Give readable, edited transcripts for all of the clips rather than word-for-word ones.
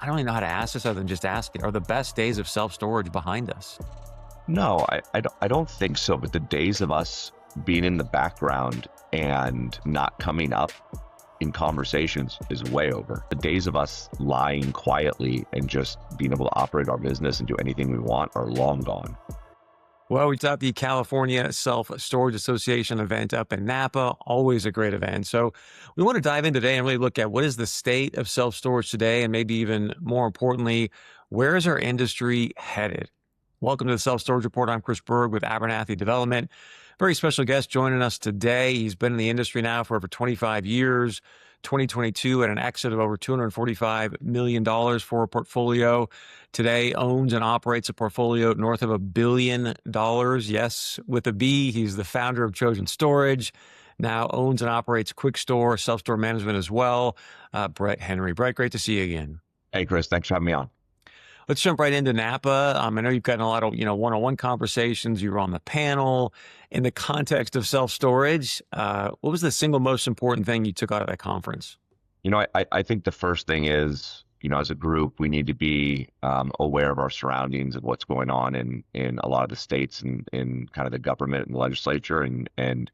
I don't even know how to ask this other than just ask it. Are the best days of self-storage behind us? No, I don't think so. But the days of us being in the background and not coming up in conversations is way over. The days of us lying quietly and just being able to operate our business and do anything we want are long gone. Well, we taught the California Self-Storage Association event up in Napa, always a great event. So we want to dive in today and really look at what is the state of self-storage today, and maybe even more importantly, where is our industry headed? Welcome to the Self-Storage Report. I'm Chris Berg with Abernathy Development. Very special guest joining us today. He's been in the industry now for over 25 years. 2022 at an exit of over $245 million for a portfolio. Today owns and operates a portfolio north of $1 billion. Yes, with a B. He's the founder of Trojan Storage. Now owns and operates QuikStor, self-store management as well. Brett Henry. Brett, great to see you again. Hey, Chris, thanks for having me on. Let's jump right into Napa. I know you've gotten a lot of, one-on-one conversations. You were on the panel. In the context of self-storage, what was the single most important thing you took out of that conference? I think the first thing is, as a group, we need to be aware of our surroundings and what's going on in a lot of the states and in kind of the government and the legislature and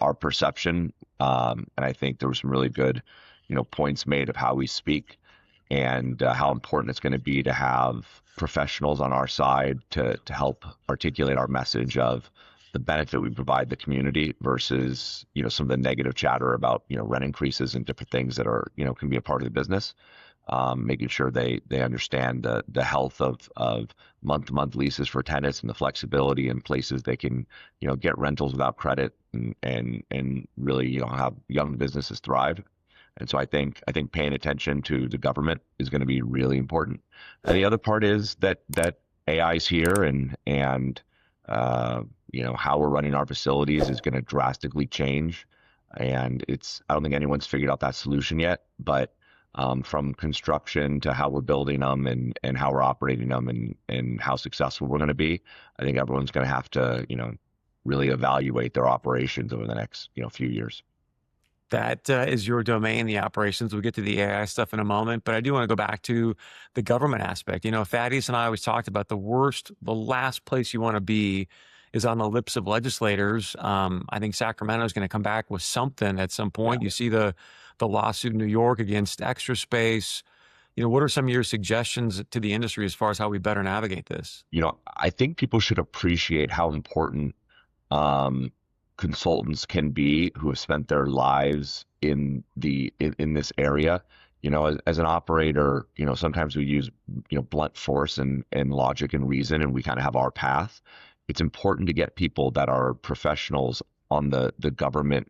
our perception. And I think there were some really good, points made of how we speak and how important it's going to be to have professionals on our side to help articulate our message of the benefit we provide the community versus, some of the negative chatter about, rent increases and different things that are, can be a part of the business. Making sure they understand the health of month-to-month leases for tenants and the flexibility in places they can, get rentals without credit and really, have young businesses thrive. And so I think paying attention to the government is going to be really important. And the other part is that AI is here and how we're running our facilities is going to drastically change. And I don't think anyone's figured out that solution yet, but from construction to how we're building them and how we're operating them and how successful we're going to be, I think everyone's going to have to, really evaluate their operations over the next, few years. That is your domain, the operations. We'll get to the AI stuff in a moment, but I do want to go back to the government aspect. Thaddeus and I always talked about the last place you want to be is on the lips of legislators. I think Sacramento is going to come back with something at some point. Yeah. You see the lawsuit in New York against Extra Space. What are some of your suggestions to the industry as far as how we better navigate this? I think people should appreciate how important consultants can be who have spent their lives in this area. As an operator, sometimes we use, blunt force and logic and reason, and we kind of have our path. It's important to get people that are professionals on the government,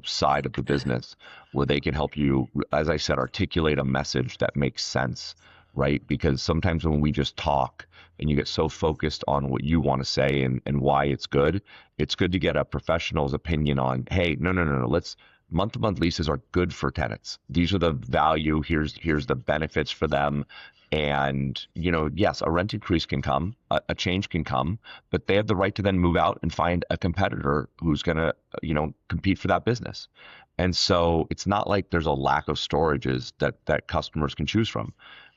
side of the business where they can help you, as I said, articulate a message that makes sense, right? Because sometimes when we just talk and you get so focused on what you want to say and why it's good to get a professional's opinion on, hey, no, let's month-to-month leases are good for tenants. These are the value. Here's the benefits for them. And, yes, a rent increase can come, a change can come, but they have the right to then move out and find a competitor who's going to, compete for that business. And so it's not like there's a lack of storages that customers can choose from.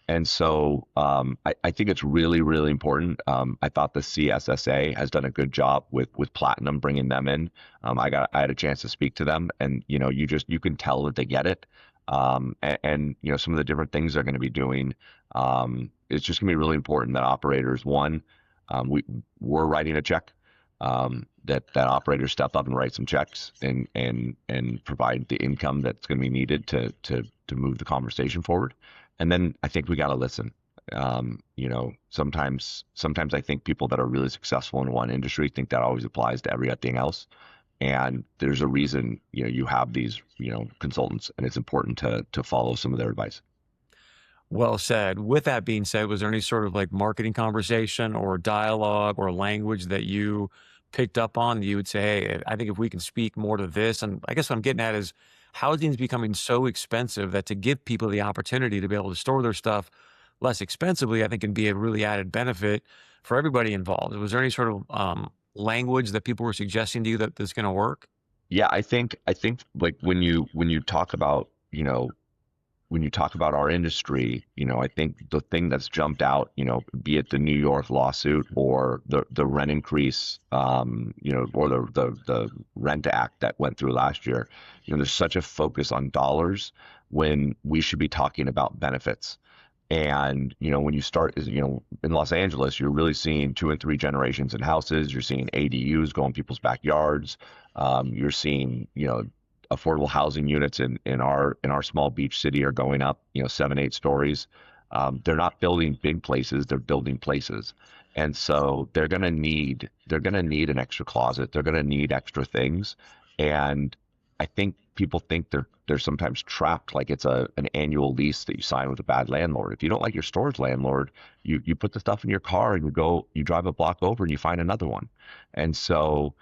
And so I think it's really, really important. I thought the CSSA has done a good job with Platinum, bringing them in. I had a chance to speak to them, and you can tell that they get it. And some of the different things they're going to be doing. It's just going to be really important that operators, we're writing a check. That operators step up and write some checks and provide the income that's going to be needed to move the conversation forward. And then I think we got to listen. Sometimes I think people that are really successful in one industry think that always applies to everything else. And there's a reason, you have these, consultants, and it's important to follow some of their advice. Well said. With that being said, was there any sort of like marketing conversation or dialogue or language that you picked up on that you would say, hey, I think if we can speak more to this, and I guess what I'm getting at is housing is becoming so expensive that to give people the opportunity to be able to store their stuff less expensively, I think can be a really added benefit for everybody involved. Was there any sort of language that people were suggesting to you that that's going to work? Yeah, I think like when you talk about, when you talk about our industry, I think the thing that's jumped out, be it the New York lawsuit or the rent increase, or the rent act that went through last year, there's such a focus on dollars when we should be talking about benefits. And, when you start, in Los Angeles, you're really seeing two and three generations in houses. You're seeing ADUs go in people's backyards. You're seeing, affordable housing units in our small beach city are going up, 7, 8 stories. They're not building big places; they're building places, and so they're gonna need an extra closet. They're gonna need extra things, and I think people think they're sometimes trapped, like it's an annual lease that you sign with a bad landlord. If you don't like your storage landlord, you put the stuff in your car and you drive a block over and you find another one. And so,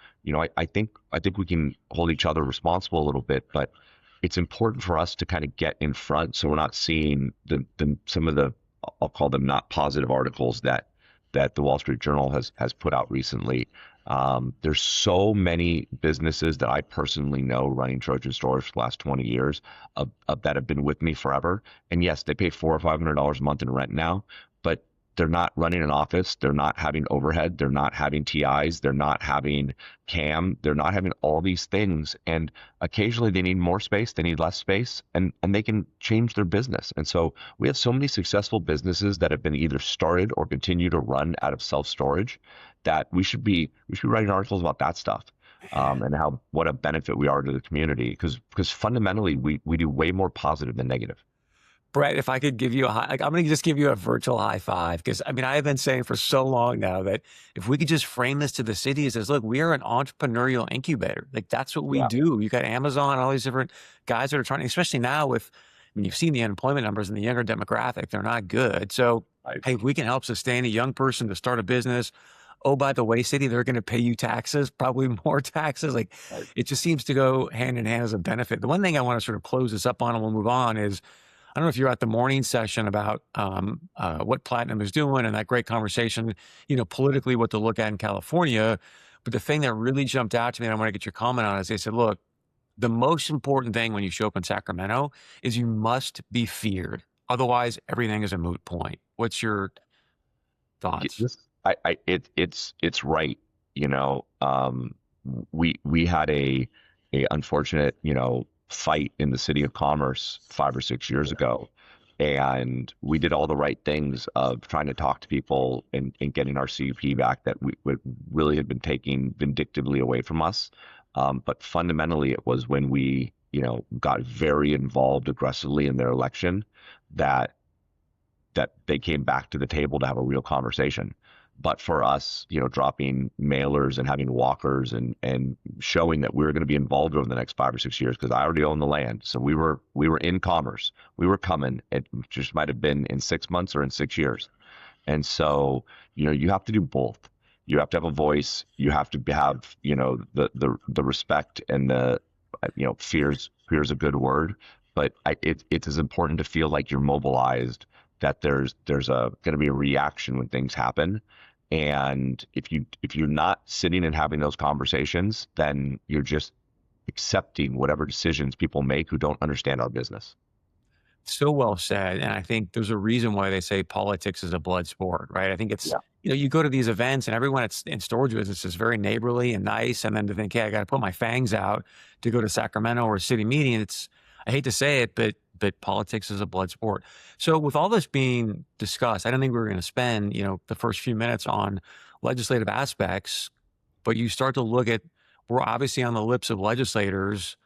I think we can hold each other responsible a little bit, but it's important for us to kind of get in front so we're not seeing the some of the, I'll call them, not positive articles that the Wall Street Journal has put out recently. There's so many businesses that I personally know running Trojan Storage for the last 20 years that have been with me forever. And yes, they pay $400 or $500 a month in rent now, but they're not running an office. They're not having overhead. They're not having TIs. They're not having CAM. They're not having all these things. And occasionally they need more space. They need less space, and they can change their business. And so we have so many successful businesses that have been either started or continue to run out of self-storage that we should be writing articles about that stuff. And what a benefit we are to the community, because fundamentally we do way more positive than negative. Brett, if I could give you I'm going to just give you a virtual high five, because I mean, I have been saying for so long now that if we could just frame this to the cities as, look, we are an entrepreneurial incubator. Like, that's what we Yeah. do. You got Amazon, all these different guys that are trying, especially now with, I mean, you've seen the unemployment numbers in the younger demographic, they're not good. So, Right. hey, if we can help sustain a young person to start a business, oh, by the way, city, they're going to pay you taxes, probably more taxes. Like, Right. it just seems to go hand in hand as a benefit. The one thing I want to sort of close this up on, and we'll move on, is I don't know if you're at the morning session about what Platinum is doing and that great conversation, politically what to look at in California. But the thing that really jumped out to me, and I want to get your comment on, is they said, look, the most important thing when you show up in Sacramento is you must be feared. Otherwise, everything is a moot point. What's your thoughts? This, it's right. We had a unfortunate, fight in the city of Commerce 5 or 6 years ago, and we did all the right things of trying to talk to people and getting our CUP back that we really had been taking vindictively away from us. But fundamentally, it was when we, got very involved aggressively in their election that they came back to the table to have a real conversation. But for us, dropping mailers and having walkers and showing that we were going to be involved over the next 5 or 6 years, because I already own the land. So we were in commerce. We were coming. It just might have been in 6 months or in 6 years. And so, you have to do both. You have to have a voice. You have to have, the respect and the, fear's a good word, but it's as important to feel like you're mobilized, that there's going to be a reaction when things happen. And if you're not sitting and having those conversations, then you're just accepting whatever decisions people make who don't understand our business. So well said. And I think there's a reason why they say politics is a blood sport, right? I think it's, Yeah. you go to these events and everyone in storage business is very neighborly and nice. And then to think, hey, I got to put my fangs out to go to Sacramento or a city meeting. I hate to say it, but politics is a blood sport. So with all this being discussed, I don't think we were going to spend, the first few minutes on legislative aspects, but you start to look at, we're obviously on the lips of legislators.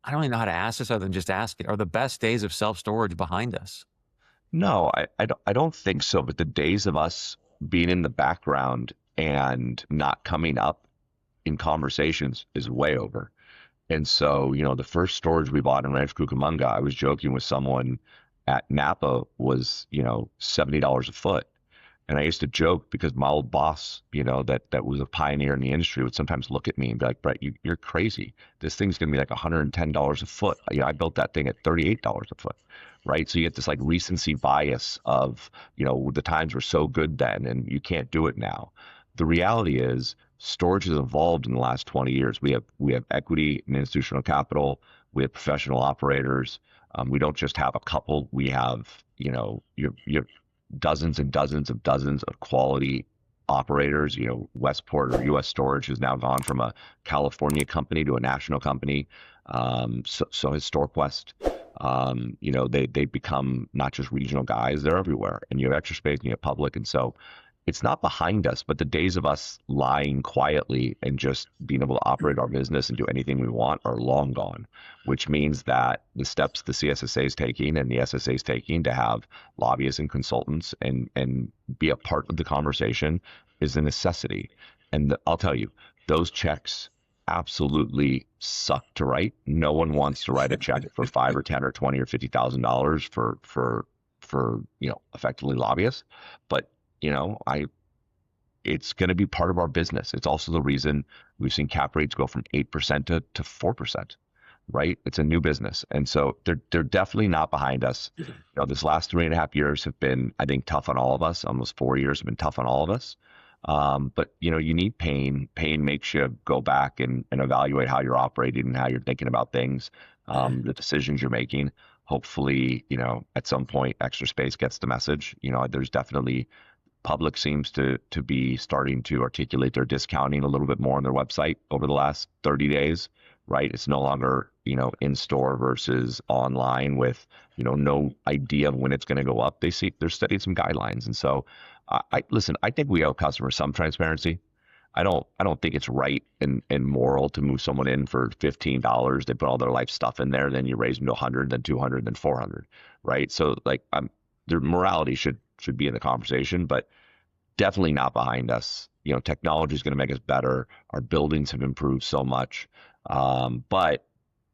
I don't really know how to ask this other than just ask it. Are the best days of self-storage behind us? No, I don't think so. But the days of us being in the background and not coming up in conversations is way over. And so, the first storage we bought in Rancho Cucamonga, I was joking with someone at Napa, was, $70 a foot. And I used to joke because my old boss, that was a pioneer in the industry, would sometimes look at me and be like, Brett, you're crazy. This thing's going to be like $110 a foot. I built that thing at $38 a foot, right? So you get this like recency bias of, the times were so good then and you can't do it now. The reality is storage has evolved in the last 20 years. We have equity and institutional capital. We have professional operators. We don't just have a couple. We have, you have dozens and dozens of quality operators. Westport or U.S. Storage has now gone from a California company to a national company. So has StoreQuest. They become not just regional guys; they're everywhere. And you have Extra Space, and you have Public, and so it's not behind us. But the days of us lying quietly and just being able to operate our business and do anything we want are long gone. Which means that the steps the CSSA is taking and the SSA is taking to have lobbyists and consultants and be a part of the conversation is a necessity. And I'll tell you, those checks absolutely suck to write. No one wants to write a check for 5 or 10 or 20 or $50,000 for effectively lobbyists. But it's going to be part of our business. It's also the reason we've seen cap rates go from 8% to 4%. Right? It's a new business. And so they're definitely not behind us. This last 3.5 years have been, I think, tough on all of us. Almost 4 years have been tough on all of us. But you need pain. Pain makes you go back and evaluate how you're operating and how you're thinking about things, the decisions you're making. Hopefully, at some point, Extra Space gets the message. There's definitely Public seems to be starting to articulate their discounting a little bit more on their website over the last 30 days. Right? It's no longer, in store versus online with, no idea of when it's going to go up. They're studying some guidelines. And so listen, I think we owe customers some transparency. I don't think it's right and moral to move someone in for $15. They put all their life stuff in there. Then you raise them to 100, then 200, then 400. Right. So their morality should be in the conversation, but definitely not behind us. Technology is going to make us better. Our buildings have improved so much. But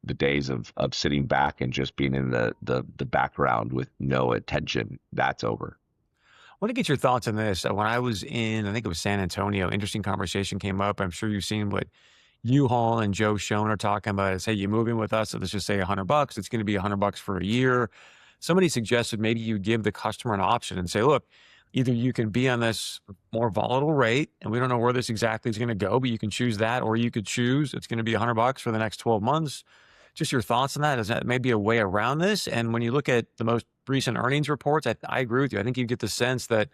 the days of sitting back and just being in the background with no attention, that's over. I want to get your thoughts on this. When I was in, I think it was San Antonio, interesting conversation came up. I'm sure you've seen what U-Haul and Joe Schoen are talking about is, hey, you move in with us, so let's just say $100. It's going to be $100 for a year. Somebody suggested maybe you give the customer an option and say, look, either you can be on this more volatile rate, and we don't know where this exactly is going to go, but you can choose that, or you could choose it's going to be $100 for the next 12 months. Just your thoughts on that? Is that maybe a way around this? And when you look at the most recent earnings reports, I agree with you. I think you get the sense that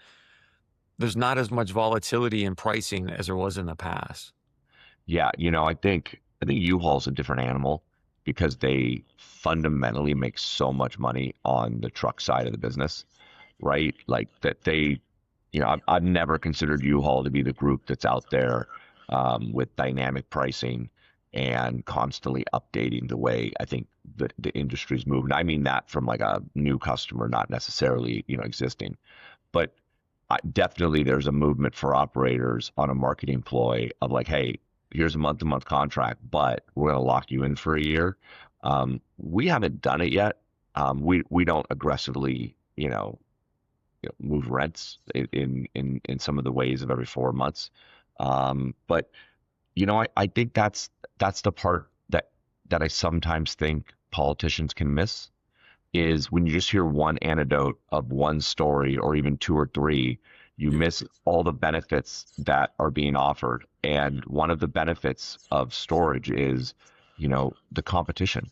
there's not as much volatility in pricing as there was in the past. Yeah, I think U-Haul's a different animal because they fundamentally make so much money on the truck side of the business. Right? Like that I've never considered U-Haul to be the group that's out there with dynamic pricing and constantly updating the way I think the industry's moving. I mean that from like a new customer, not necessarily, existing. But definitely there's a movement for operators on a marketing ploy of like, hey, here's a month-to-month contract, but we're going to lock you in for a year. We haven't done it yet. We don't aggressively, move rents in some of the ways of every 4 months. But I think that's the part that I sometimes think politicians can miss is when you just hear one anecdote of one story or even 2 or 3, you miss all the benefits that are being offered. And one of the benefits of storage is, the competition.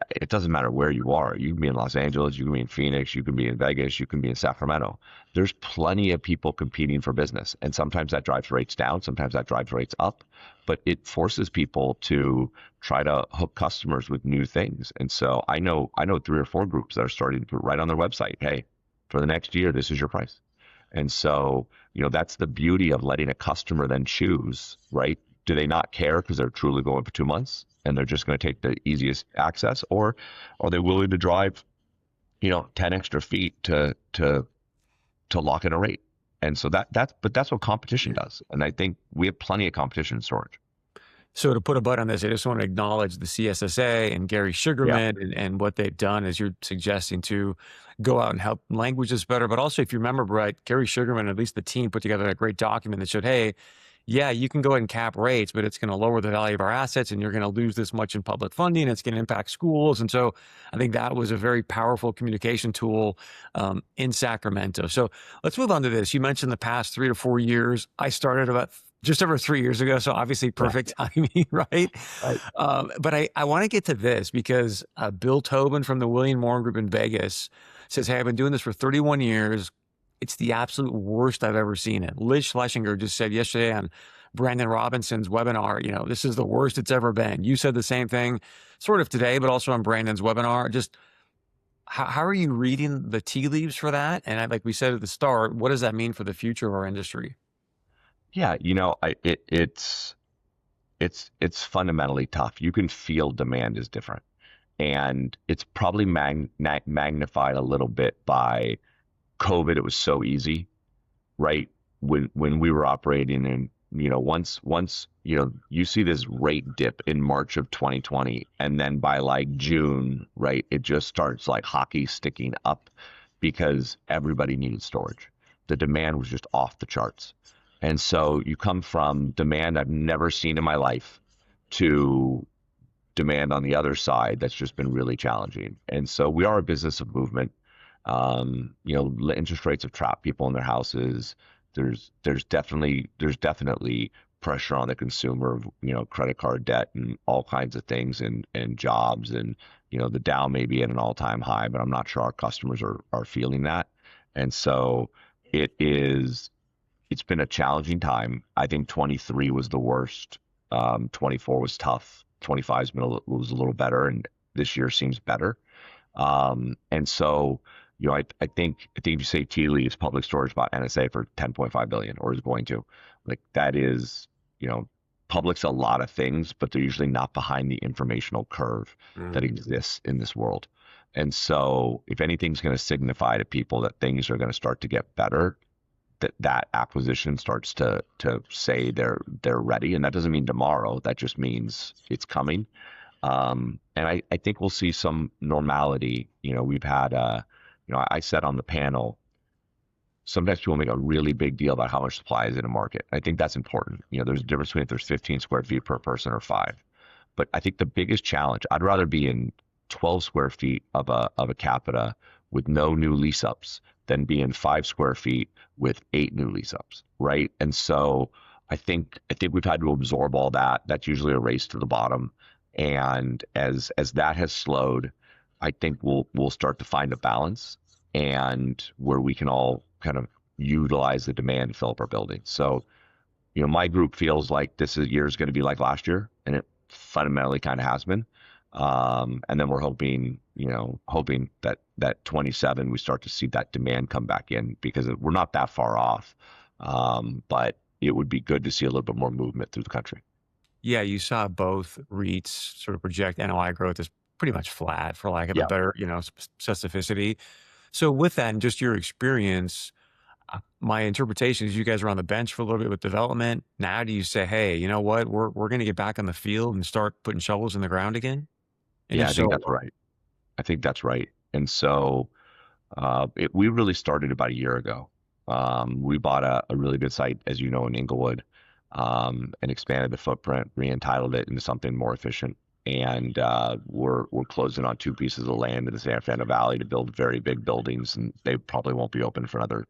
It doesn't matter where you are. You can be in Los Angeles, you can be in Phoenix, you can be in Vegas, you can be in Sacramento. There's plenty of people competing for business. And sometimes that drives rates down, sometimes that drives rates up, but it forces people to try to hook customers with new things. And so I know 3 or 4 groups that are starting to put right on their website, hey, for the next year, this is your price. And so, that's the beauty of letting a customer then choose, right? Do they not care because they're truly going for 2 months and they're just going to take the easiest access, or are they willing to drive, 10 extra feet to lock in a rate? And so that's what competition does. And I think we have plenty of competition in storage. So to put a butt on this, I just want to acknowledge the CSSA and Gary Sugarman and what they've done, as you're suggesting, to go out and help language this better. But also, if you remember, Brett, Gary Sugarman, at least the team, put together a great document that showed, hey, yeah, you can go ahead and cap rates, but it's going to lower the value of our assets and you're going to lose this much in public funding. It's going to impact schools. And so I think that was a very powerful communication tool in Sacramento. So let's move on to this. You mentioned the past 3 to 4 years. I started about just over 3 years ago, so obviously Yeah, perfect timing, right? right. But I wanna get to this because, Bill Tobin from the William Morgan Group in Vegas says, "Hey, I've been doing this for 31 years. It's the absolute worst I've ever seen it." Liz Schlesinger just said yesterday on Brandon Robinson's webinar, "This is the worst it's ever been." You said the same thing sort of today, but also on Brandon's webinar. Just how are you reading the tea leaves for that? And like we said at the start, what does that mean for the future of our industry? Yeah, it's fundamentally tough. You can feel demand is different, and it's probably magnified a little bit by COVID. It was so easy, right? When we were operating in, once you see this rate dip in March of 2020, and then by like June, right, it just starts like hockey sticking up because everybody needed storage. The demand was just off the charts. And so you come from demand I've never seen in my life to demand on the other side that's just been really challenging. And so we are a business of movement. Interest rates have trapped people in their houses. There's definitely pressure on the consumer, credit card debt and all kinds of things, and jobs, and the Dow may be at an all-time high, but I'm not sure our customers are feeling that. And so it's been a challenging time. I think 23 was the worst. 24 was tough. 25 was a little better, and this year seems better. And so, I think if you say tea leaves, Public Storage bought NSA for 10.5 billion, or is going to, like, that is, Public's a lot of things, but they're usually not behind the informational curve that Mm. exists in this world. And so, if anything's going to signify to people that things are going to start to get better, that acquisition starts to say they're ready, and that doesn't mean tomorrow. That just means it's coming. And I think we'll see some normality. We've had, I said on the panel, sometimes people make a really big deal about how much supply is in a market. I think that's important. There's a difference between if there's 15 square feet per person or 5. But I think the biggest challenge, I'd rather be in 12 square feet of a capita with no new lease ups than be in 5 square feet with 8 new lease ups, right? And so I think we've had to absorb all that. That's usually a race to the bottom. And as that has slowed, I think we'll start to find a balance, and where we can all kind of utilize the demand to fill up our buildings. So, my group feels like this year is going to be like last year, and it fundamentally kind of has been. And then we're hoping that 27 we start to see that demand come back in, because we're not that far off. But it would be good to see a little bit more movement through the country. Yeah, you saw both REITs sort of project NOI growth as pretty much flat, for lack of a Yeah. better, specificity. So with that and just your experience, my interpretation is you guys were on the bench for a little bit with development. Now do you say, "Hey, you know what? We're gonna get back on the field and start putting shovels in the ground again?" And Yeah, if I think so, that's right. I think that's right. And so we really started about a year ago. We bought a really good site, as you know, in Inglewood, and expanded the footprint, re-entitled it into something more efficient. And we're closing on 2 pieces of land in the San Fernando Valley to build very big buildings, and they probably won't be open for another,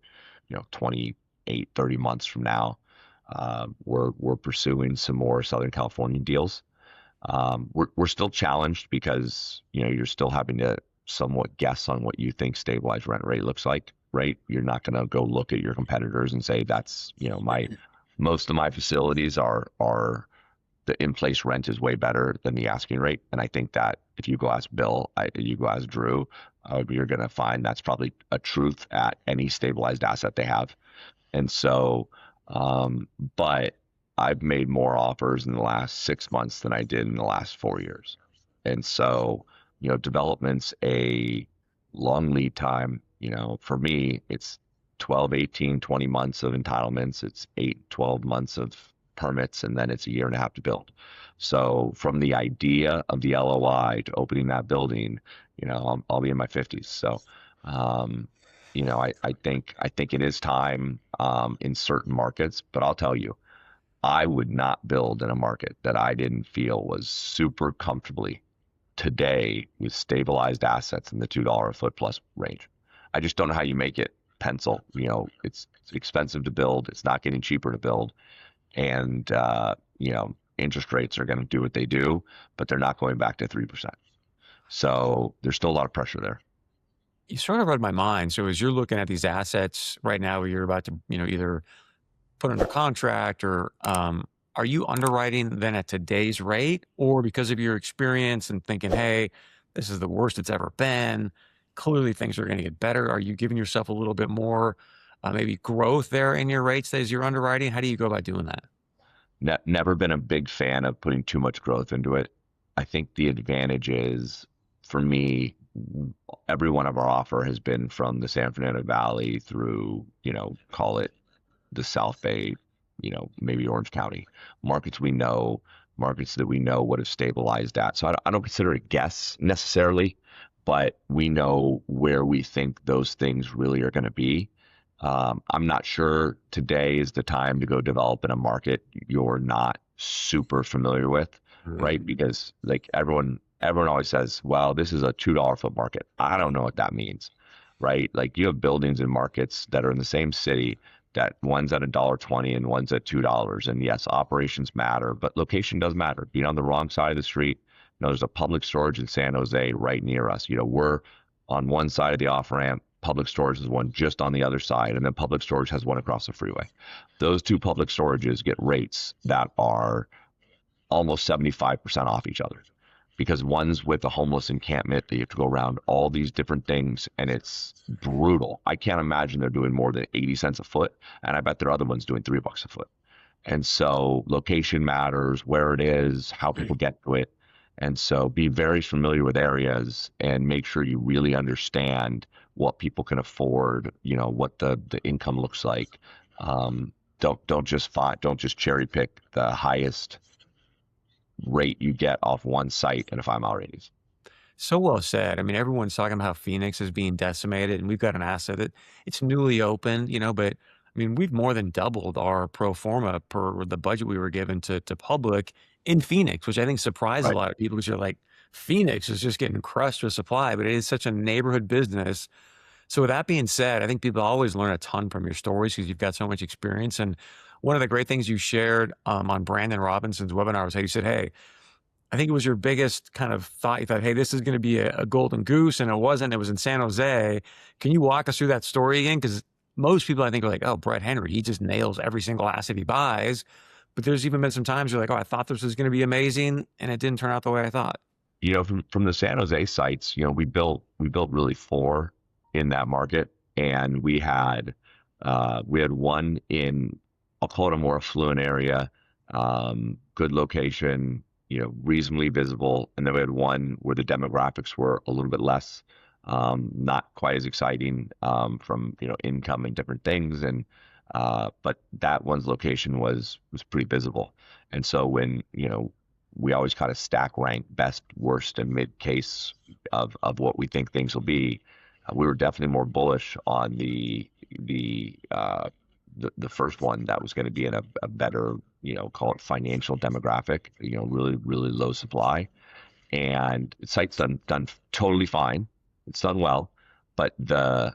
28, 30 months from now. We're pursuing some more Southern California deals. We're still challenged because you're still having to somewhat guess on what you think stabilized rent rate looks like, right? You're not going to go look at your competitors and say that's my most of my facilities are the in-place rent is way better than the asking rate. And I think that if you go ask Bill, you go ask Drew, you're going to find that's probably a truth at any stabilized asset they have. And so, but I've made more offers in the last 6 months than I did in the last 4 years. And so, development's a long lead time. For me, it's 12, 18, 20 months of entitlements. It's 8, 12 months of permits, and then it's a year and a half to build. So from the idea of the LOI to opening that building, I'll be in my 50s. So, I think it is time in certain markets, but I'll tell you, I would not build in a market that I didn't feel was super comfortably today with stabilized assets in the $2 a foot plus range. I just don't know how you make it pencil. It's expensive to build. It's not getting cheaper to build. and interest rates are going to do what they do, but they're not going back to 3%. So there's still a lot of pressure there. You sort of read my mind. So as you're looking at these assets right now, where you're about to, either put under contract or, are you underwriting then at today's rate, or because of your experience and thinking, hey, this is the worst it's ever been, clearly things are going to get better? Are you giving yourself a little bit more, maybe growth there in your rates as you're underwriting? How do you go about doing that? Never been a big fan of putting too much growth into it. I think the advantage is, for me, every one of our offer has been from the San Fernando Valley through, call it the South Bay, maybe Orange County, markets we know, markets that we know would have stabilized at. So I don't consider it guess necessarily, but we know where we think those things really are going to be. I'm not sure today is the time to go develop in a market you're not super familiar with, right? Because like everyone always says, well, this is a $2 foot market. I don't know what that means, right? Like you have buildings in markets that are in the same city that one's at $1.20 and one's at $2. And yes, operations matter, but location does matter. Being on the wrong side of the street, there's a public storage in San Jose right near us. We're on one side of the off ramp. Public storage is one just on the other side, and then public storage has one across the freeway. Those two public storages get rates that are almost 75% off each other, because one's with a homeless encampment that you have to go around all these different things, and it's brutal. I can't imagine they're doing more than 80 cents a foot, and I bet their other one's doing $3 a foot. And so location matters, where it is, how people get to it. And so be very familiar with areas and make sure you really understand what people can afford, what the income looks like. Don't just cherry pick the highest rate you get off one site and if I'm already. So well said. I mean, everyone's talking about how Phoenix is being decimated, and we've got an asset that it's newly opened, but I mean, we've more than doubled our pro forma per the budget we were given to public in Phoenix, which I think surprised a Right. lot of people because you're like, Phoenix is just getting crushed with supply, but it is such a neighborhood business. So with that being said, I think people always learn a ton from your stories because you've got so much experience. And one of the great things you shared on Brandon Robinson's webinar was how you said, hey, I think it was your biggest kind of thought. You thought, hey, this is going to be a golden goose, and it wasn't. It was in San Jose. Can you walk us through that story again? Because most people, I think, are like, oh, Brett Henry, he just nails every single asset he buys. But there's even been some times you're like, oh, I thought this was going to be amazing, and it didn't turn out the way I thought. From the San Jose sites, we built really four in that market, and we had one in, I'll call it a more affluent area, good location, reasonably visible, and then we had one where the demographics were a little bit less, not quite as exciting, from income and different things, and but that one's location was pretty visible, and so when we always kind of stack rank best, worst, and mid case of what we think things will be. We were definitely more bullish on the first one that was going to be in a better, call it financial demographic, really, really low supply. And the site's done totally fine. It's done well. But the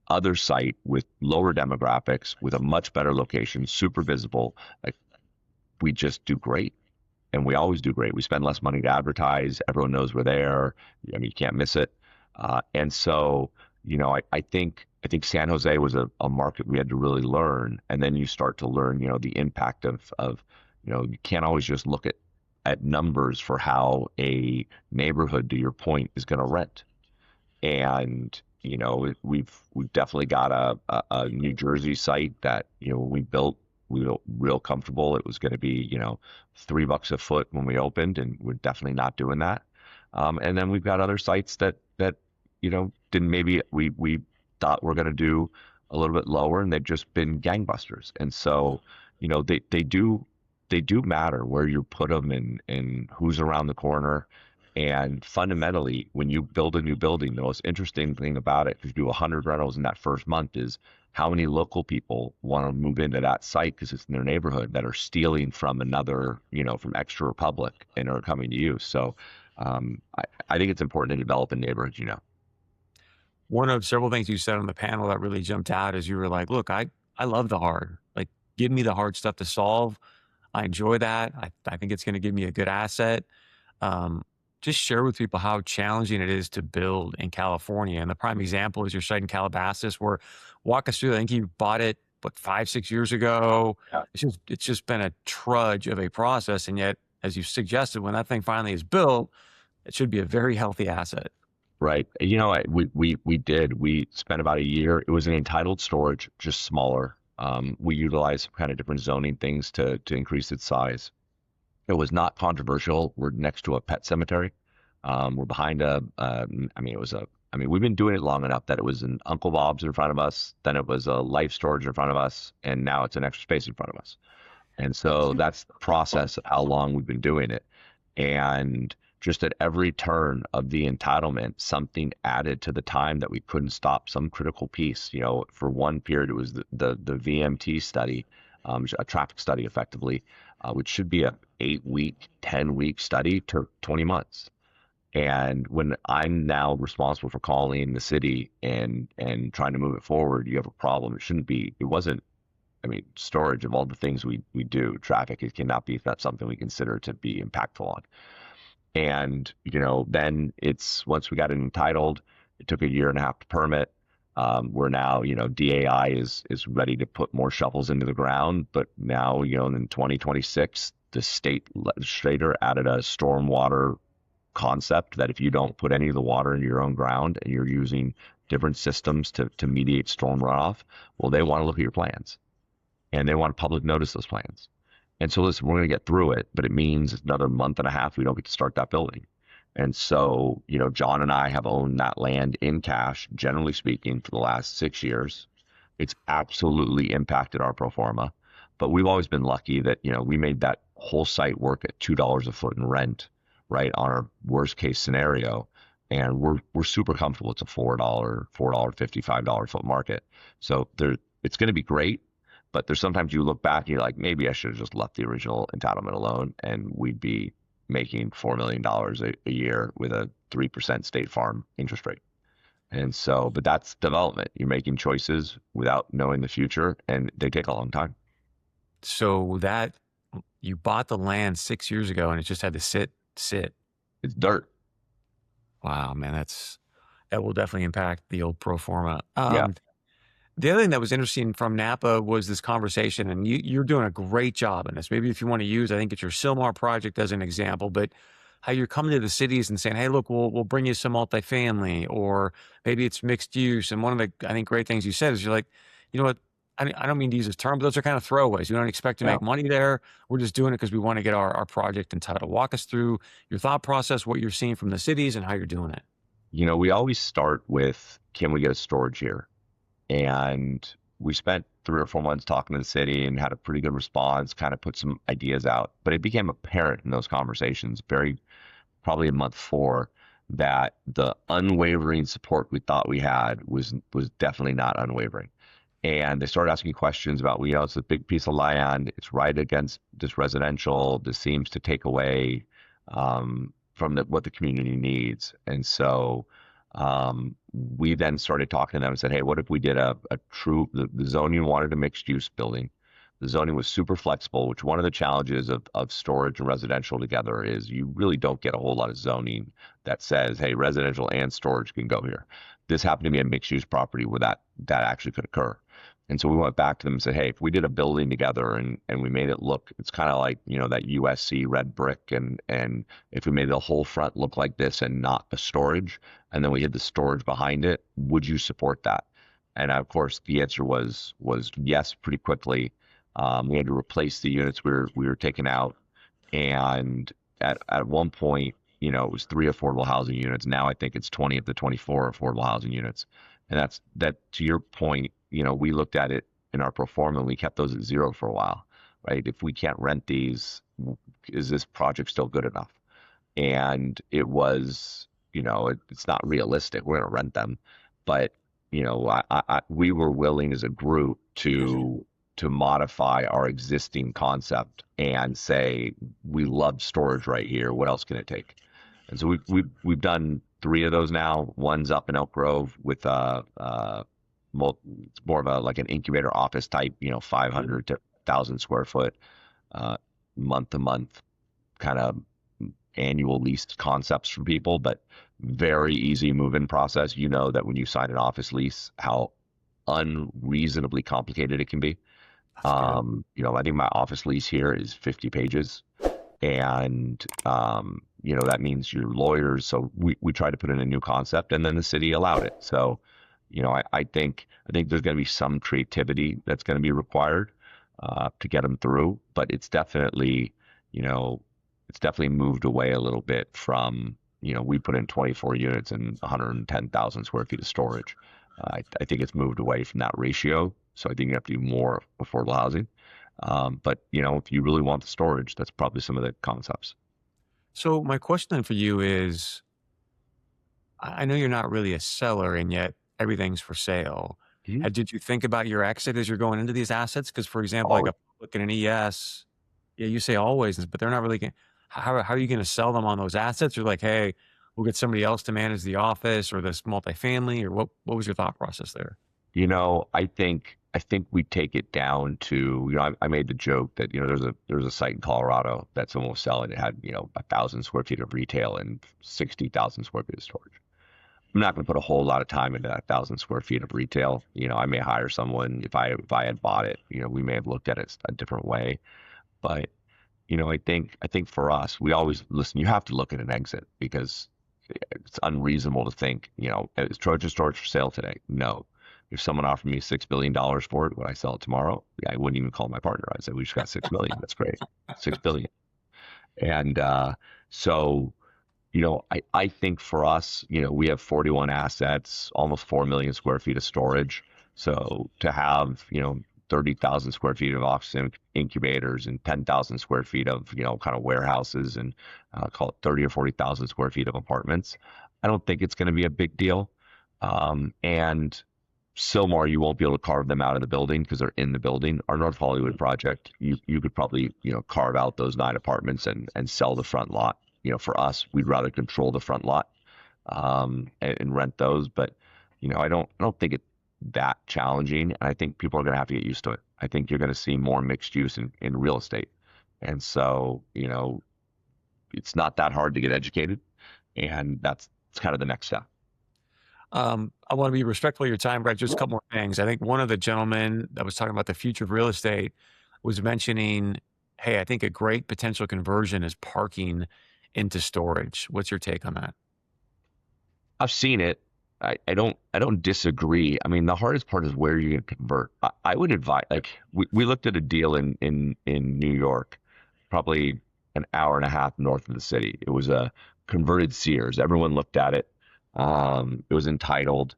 other site with lower demographics, with a much better location, super visible, like, we just do great. And we always do great. We spend less money to advertise. Everyone knows we're there. I mean, you can't miss it. And so, I think San Jose was a market we had to really learn. And then you start to learn, the impact of you can't always just look at numbers for how a neighborhood, to your point, is going to rent. And, we've definitely got a New Jersey site that, when we were real comfortable. It was going to be, $3 a foot when we opened, and we're definitely not doing that. And then we've got other sites that didn't, maybe we thought we're going to do a little bit lower, and they've just been gangbusters. And so, they do matter where you put them and who's around the corner. And fundamentally, when you build a new building, the most interesting thing about it, if you do 100 rentals in that first month, is how many local people want to move into that site because it's in their neighborhood, that are stealing from another, from Extra Republic, and are coming to you. So I think it's important to develop in neighborhoods. One of several things you said on the panel that really jumped out is you were like, look, I love the hard. Like, give me the hard stuff to solve. I enjoy that. I think it's going to give me a good asset. Um, just share with people how challenging it is to build in California. And the prime example is your site in Calabasas, where walk us through. I think you bought it, what, 5, 6 years ago. Yeah. It's just been a trudge of a process. And yet, as you suggested, when that thing finally is built, it should be a very healthy asset. Right. We spent about a year. It was an entitled storage, just smaller. We utilized kind of different zoning things to increase its size. It was not controversial. We're next to a pet cemetery. We're behind we've been doing it long enough that it was an Uncle Bob's in front of us, then it was a Life Storage in front of us, and now it's an Extra Space in front of us. And so that's the process of how long we've been doing it. And just at every turn of the entitlement, something added to the time that we couldn't stop, some critical piece. For one period, it was the VMT study, a traffic study effectively, which should be a 8-week, 10-week study, took 20 months. And when I'm now responsible for calling the city and trying to move it forward, you have a problem. It wasn't, storage of all the things we do, traffic, it cannot be that's something we consider to be impactful on. And, then once we got it entitled, it took a year and a half to permit. We're now, DAI is ready to put more shovels into the ground. But now, in 2026, the state legislator added a stormwater concept that if you don't put any of the water into your own ground and you're using different systems to mediate storm runoff, well, they want to look at your plans and they want to public notice those plans. And so, listen, we're going to get through it, but it means another month and a half, we don't get to start that building. And so, John and I have owned that land in cash, generally speaking, for the last 6 years. It's absolutely impacted our pro forma, but we've always been lucky that, we made that whole site work at $2 a foot in rent, right, on our worst case scenario. And we're super comfortable. It's a $4.50, $5 foot market. So it's going to be great. But there's sometimes you look back and you're like, maybe I should have just left the original entitlement alone and we'd be making $4 million a year with a 3% State Farm interest rate. And so, but that's development. You're making choices without knowing the future, and they take a long time. So that you bought the land 6 years ago and it just had to sit. It's dirt. Wow, man, that will definitely impact the old pro forma. Yeah. The other thing that was interesting from Napa was this conversation, and you're doing a great job in this. Maybe if you want to use, I think it's your Silmar project as an example, but how you're coming to the cities and saying, hey, look, we'll bring you some multifamily, or maybe it's mixed use. And one of the, I think, great things you said is you're like, you know what? I don't mean to use this term, but those are kind of throwaways. We don't expect to make money there. We're just doing it because we want to get our project entitled. Walk us through your thought process, what you're seeing from the cities, and how you're doing it. We always start with, can we get a storage here? And we spent 3 or 4 months talking to the city and had a pretty good response, kind of put some ideas out. But it became apparent in those conversations, probably in month 4, that the unwavering support we thought we had was definitely not unwavering. And they started asking questions about, it's a big piece of land. It's right against this residential. This seems to take away from what the community needs. And so we then started talking to them and said, hey, what if we did the zoning wanted a mixed use building. The zoning was super flexible, which one of the challenges of storage and residential together is you really don't get a whole lot of zoning that says, hey, residential and storage can go here. This happened to be a mixed use property where that actually could occur. And so we went back to them and said, hey, if we did a building together and we made it look, it's kind of like, that USC red brick. And if we made the whole front look like this and not a storage, and then we had the storage behind it, would you support that? And of course, the answer was yes, pretty quickly. We had to replace the units we were taking out. And at one point, it was 3 affordable housing units. Now I think it's 20 of the 24 affordable housing units. And that to your point, we looked at it in our pro forma and we kept those at 0 for a while, right? If we can't rent these, is this project still good enough? And it was, it's not realistic. We're going to rent them. But, we were willing as a group to modify our existing concept and say, we love storage right here. What else can it take? And so we've done 3 of those now. One's up in Elk Grove with it's more of like an incubator office type, 500 to 1,000 square foot, uh, month to month kind of annual lease concepts for people, but very easy move-in process. You know that when you sign an office lease, how unreasonably complicated it can be. That's good. I think my office lease here is 50 pages. And, that means your lawyers. So we tried to put in a new concept and then the city allowed it. So, I think there's going to be some creativity that's going to be required to get them through, but you know, it's definitely moved away a little bit from, we put in 24 units and 110,000 square feet of storage. I think it's moved away from that ratio. So I think you have to do more affordable housing. But if you really want the storage, that's probably some of the concepts. So my question then for you is, I know you're not really a seller and yet everything's for sale. Mhm. Did you think about your exit as you're going into these assets? Because for example, like Oh, a public and an ES, yeah, you say always, but they're not really going. How are you going to sell them on those assets? Or like, hey, we'll get somebody else to manage the office or this multifamily, or what was your thought process there? I think we take it down to, I made the joke that, there's a site in Colorado that someone was selling. It had, 1,000 square feet of retail and 60,000 square feet of storage. I'm not going to put a whole lot of time into that 1,000 square feet of retail. I may hire someone if I had bought it. We may have looked at it a different way. But I think for us, we always listen. You have to look at an exit because it's unreasonable to think, is Trojan Storage for sale today? No. If someone offered me $6 billion for it, would I sell it tomorrow? Yeah, I wouldn't even call my partner. I'd say we just got 6 million. That's great, 6 billion. And so I think for us, we have 41 assets, almost 4 million square feet of storage. So to have, 30,000 square feet of office incubators and 10,000 square feet of, kind of warehouses and call it 30 or 40,000 square feet of apartments, I don't think it's going to be a big deal. And Sylmar, you won't be able to carve them out of the building because they're in the building. Our North Hollywood project, you could probably, carve out those 9 apartments and sell the front lot. For us, we'd rather control the front lot and rent those. But I don't think it's that challenging. And I think people are going to have to get used to it. I think you're going to see more mixed use in real estate. And so, it's not that hard to get educated. And that's kind of the next step. I want to be respectful of your time, Brett. Just a couple more things. I think one of the gentlemen that was talking about the future of real estate was mentioning, hey, I think a great potential conversion is parking into storage. What's your take on that? I've seen it. I don't disagree. I mean, the hardest part is where you can convert. I would advise, like we looked at a deal in New York, probably an hour and a half north of the city. It was a converted Sears. Everyone looked at it. It was entitled,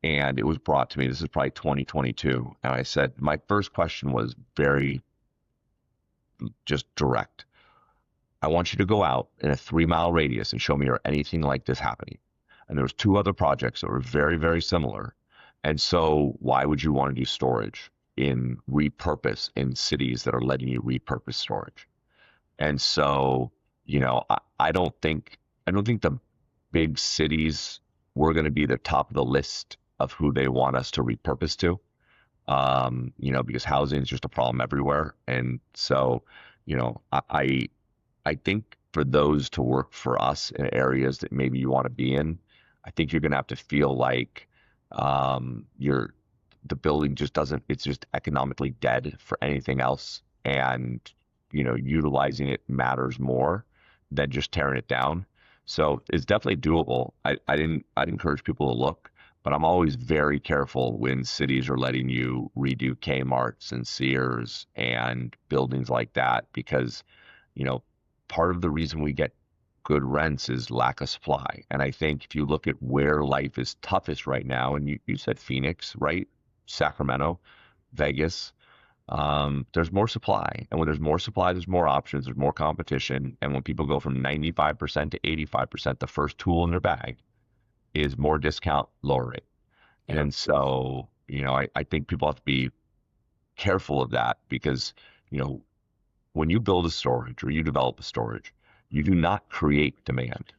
and it was brought to me. This is probably 2022, and I said my first question was very just direct. I want you to go out in a 3 mile radius and show me anything like this happening. And there was two other projects that were very, very similar. And so why would you want to do storage in cities that are letting you repurpose storage? And so, I don't think the big cities were going to be the top of the list of who they want us to repurpose to. Because housing is just a problem everywhere. And so, I think for those to work for us in areas that maybe you want to be in, I think you're going to have to feel like you're the building just doesn't, it's just economically dead for anything else. And, utilizing it matters more than just tearing it down. So it's definitely doable. I'd encourage people to look, but I'm always very careful when cities are letting you redo Kmart's and Sears and buildings like that, because, part of the reason we get good rents is lack of supply. And I think if you look at where life is toughest right now, and you said Phoenix, right? Sacramento, Vegas, there's more supply. And when there's more supply, there's more options, there's more competition. And when people go from 95% to 85%, the first tool in their bag is more discount, lower rate. Yeah. And so, I think people have to be careful of that because, when you build a storage or you develop a storage, you do not create demand.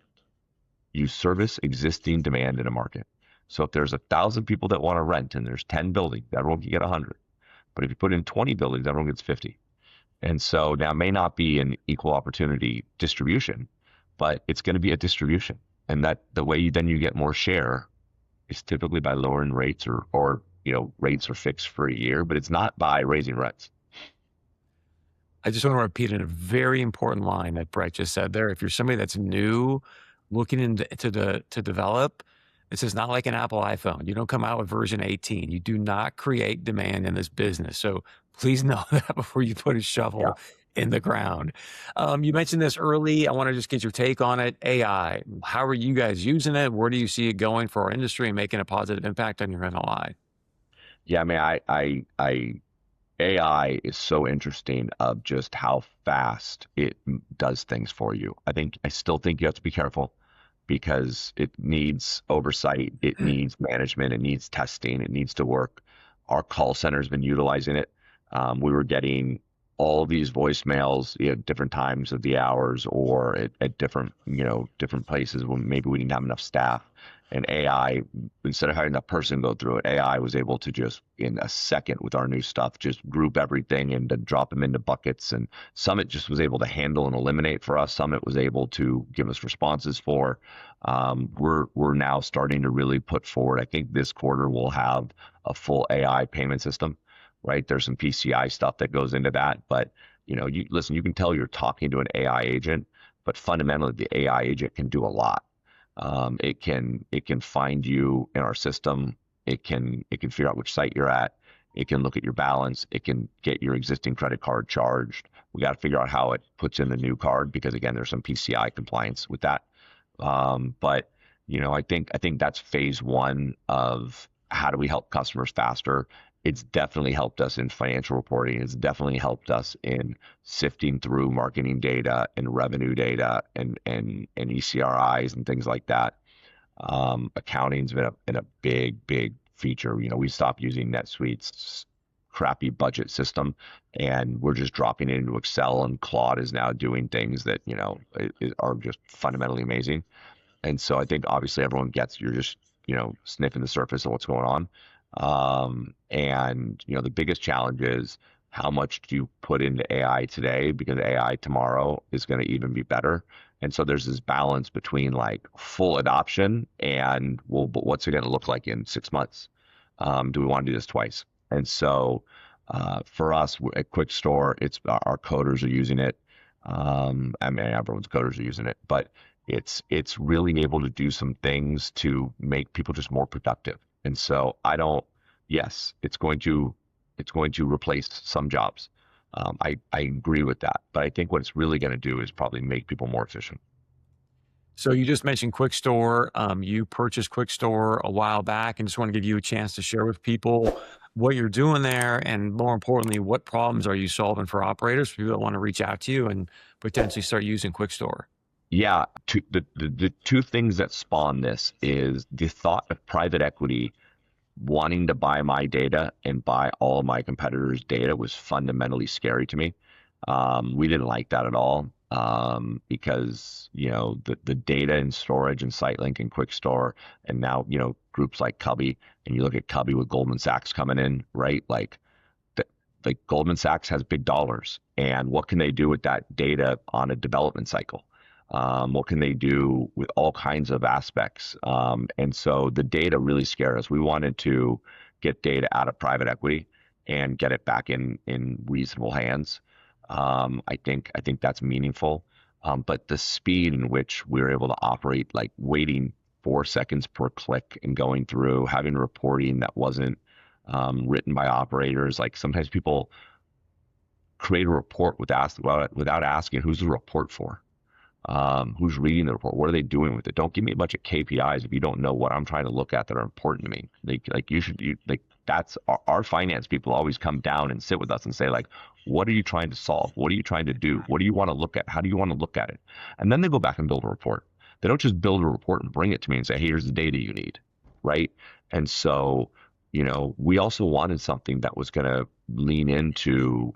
You service existing demand in a market. So if there's 1,000 people that want to rent and there's 10 buildings, everyone can get 100. But if you put in 20 buildings, everyone gets 50. And so now it may not be an equal opportunity distribution, but it's going to be a distribution. And that the way then you get more share is typically by lowering rates or rates are fixed for a year, but it's not by raising rents. I just want to repeat in a very important line that Brett just said there. If you're somebody that's new, looking into to develop, this is not like an Apple iPhone. You don't come out with version 18. You do not create demand in this business. So please know that before you put a Yeah. shovel in the ground. You mentioned this early. I want to just get your take on it. AI. How are you guys using it? Where do you see it going for our industry and making a positive impact on your NOI? Yeah, I mean, AI is so interesting of just how fast it does things for you. I still think you have to be careful because it needs oversight, it needs management, it needs testing, it needs to work. Our call center's been utilizing it. We were getting all these voicemails at different times of the hours or at different, different places when maybe we didn't have enough staff. And AI, instead of having that person go through it, AI was able to just in a second with our new stuff, just group everything and to drop them into buckets. And some it just was able to handle and eliminate for us. Some it was able to give us responses for. We're now starting to really put forward. I think this quarter we'll have a full AI payment system, right? There's some PCI stuff that goes into that, but you listen. You can tell you're talking to an AI agent, but fundamentally the AI agent can do a lot. It can find you in our system. It can figure out which site you're at. It can look at your balance. It can get your existing credit card charged. We got to figure out how it puts in the new card because again, there's some PCI compliance with that. But I think that's phase one of how do we help customers faster. It's definitely helped us in financial reporting. It's definitely helped us in sifting through marketing data and revenue data and ECRIs and things like that. Accounting's been a big feature. We stopped using NetSuite's crappy budget system, and we're just dropping it into Excel. And Claude is now doing things that are just fundamentally amazing. And so I think obviously everyone gets you're just sniffing the surface of what's going on. And the biggest challenge is how much do you put into AI today because AI tomorrow is going to even be better. And so there's this balance between like full adoption and well, but what's it going to look like in 6 months? Do we want to do this twice? And so for us at QuikStor, it's our coders are using it. I mean, everyone's coders are using it, but it's really able to do some things to make people just more productive. And so yes, it's going to replace some jobs. I agree with that, but I think what it's really going to do is probably make people more efficient. So you just mentioned QuikStor. You purchased QuikStor a while back, and just want to give you a chance to share with people what you're doing there, and more importantly, what problems are you solving for operators, for people that want to reach out to you and potentially start using QuikStor? Yeah, the two things that spawn this is the thought of private equity wanting to buy my data and buy all of my competitors' data was fundamentally scary to me. We didn't like that at all because the data and storage and SiteLink and QuikStor and now groups like Cubby and you look at Cubby with Goldman Sachs coming in, right? Like Goldman Sachs has big dollars, and what can they do with that data on a development cycle? What can they do with all kinds of aspects? And so the data really scared us. We wanted to get data out of private equity and get it back in reasonable hands. I think that's meaningful. But the speed in which we were able to operate, like waiting 4 seconds per click and going through, having reporting that wasn't written by operators. Like sometimes people create a report without asking who's the report for. Who's reading the report? What are they doing with it? Don't give me a bunch of KPIs if you don't know what I'm trying to look at that are important to me. That's our finance people always come down and sit with us and say like, what are you trying to solve? What are you trying to do? What do you want to look at? How do you want to look at it? And then they go back and build a report. They don't just build a report and bring it to me and say, hey, here's the data you need, right? And so, we also wanted something that was going to lean into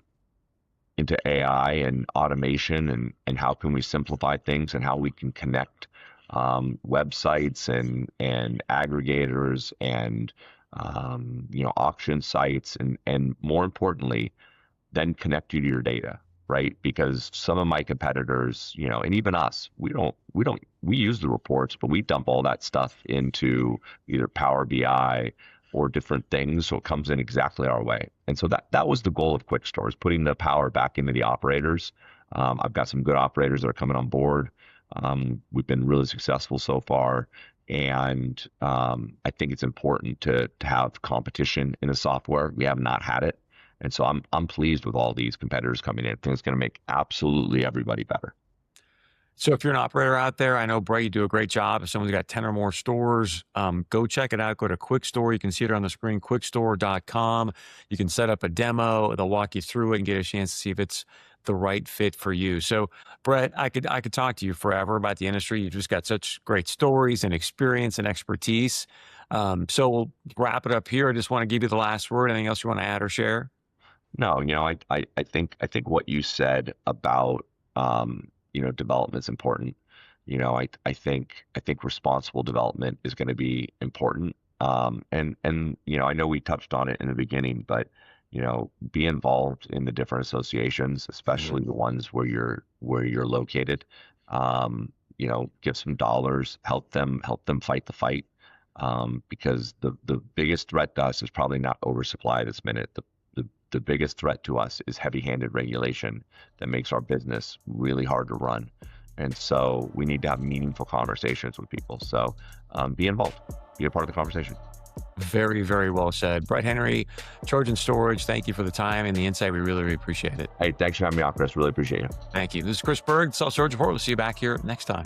AI and automation and how can we simplify things and how we can connect websites and aggregators and auction sites and more importantly then connect you to your data. right? Because some of my competitors, and even us, we use the reports, but we dump all that stuff into either Power BI or different things, so it comes in exactly our way. And so that was the goal of QuikStor, is putting the power back into the operators. I've got some good operators that are coming on board. We've been really successful so far. And I think it's important to have competition in the software. We have not had it. And so I'm pleased with all these competitors coming in. I think it's going to make absolutely everybody better. So if you're an operator out there, I know, Brett, you do a great job. If someone's got 10 or more stores, go check it out. Go to QuikStor. You can see it on the screen, QuikStor.com. You can set up a demo. They'll walk you through it and get a chance to see if it's the right fit for you. So, Brett, I could talk to you forever about the industry. You've just got such great stories and experience and expertise. So we'll wrap it up here. I just want to give you the last word. Anything else you want to add or share? No, I think what you said about development is important. I think responsible development is going to be important. And I know we touched on it in the beginning, but be involved in the different associations, especially the ones where you're located. Give some dollars, help them fight the fight. Because the biggest threat to us is probably not oversupply this minute. The biggest threat to us is heavy-handed regulation that makes our business really hard to run. And so we need to have meaningful conversations with people. So be involved, be a part of the conversation. Very, very well said. Brett Henry, Trojan Storage, thank you for the time and the insight. We really, really appreciate it. Hey, thanks for having me on, Chris. Really appreciate it. Thank you. This is Chris Berg, Self Storage Report. We'll see you back here next time.